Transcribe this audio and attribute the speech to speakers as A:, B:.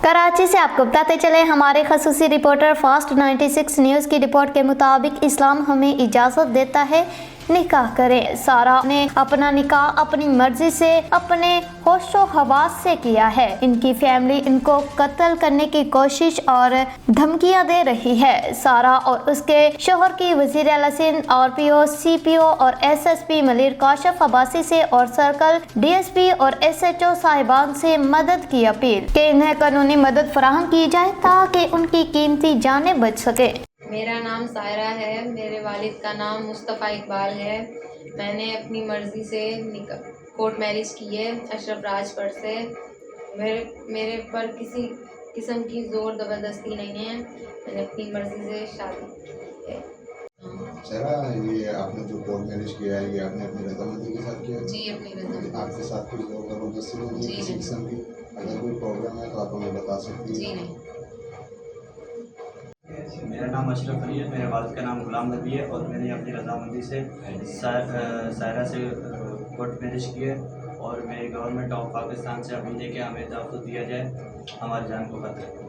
A: कराची से आपको बताते चले, हमारे खसूसी रिपोर्टर फास्ट 96 न्यूज़ की रिपोर्ट के मुताबिक इस्लाम हमें इजाज़त देता है निकाह करें। सारा ने अपना निकाह अपनी मर्जी से अपने होशो हवास से किया है। इनकी फैमिली इनको कत्ल करने की कोशिश और धमकियां दे रही है। सारा और उसके शोहर की वज़ीर आला सिंध, RPO, CPO और SSP मलिर काशफ अब्बासी से और सर्कल DSP और SHO साहिबान से मदद की अपील कि इन्हें कानूनी मदद फराहम की जाए ताकि उनकी कीमती जानें बच सके।
B: मेरा नाम सायरा है। मेरे वालिद का नाम मुस्तफ़ा इकबाल है। मैंने अपनी मर्ज़ी से कोर्ट मैरिज की है अशरफ राजपुर से। मेरे पर किसी किस्म की ज़ोर ज़बरदस्ती नहीं है। मैंने अपनी मर्ज़ी से शादी की है।
C: सायरा, ये आपने जो कोर्ट मैरिज किया है, ये आपने अपनी रजामंदी के साथ किया है?
B: जी, अपनी रजामंदी।
C: आपके साथ कोई ज़ोर ज़बरदस्ती नहीं है किसी
B: नहीं।
C: किस्म की? अगर कोई प्रॉब्लम है तो आप हमें बता सकती हैं।
B: जी नहीं।
D: मेरा नाम अशरफ अली है। मेरे वालिद का नाम गुलाम नबी है और मैंने अपनी रजामंदी से सायरा से कोर्ट मैरिज की है और मेरी गवर्नमेंट ऑफ पाकिस्तान से अपील है कि हमें तहफ़्फ़ुज़ दिया जाए, हमारी जान को खतरा है।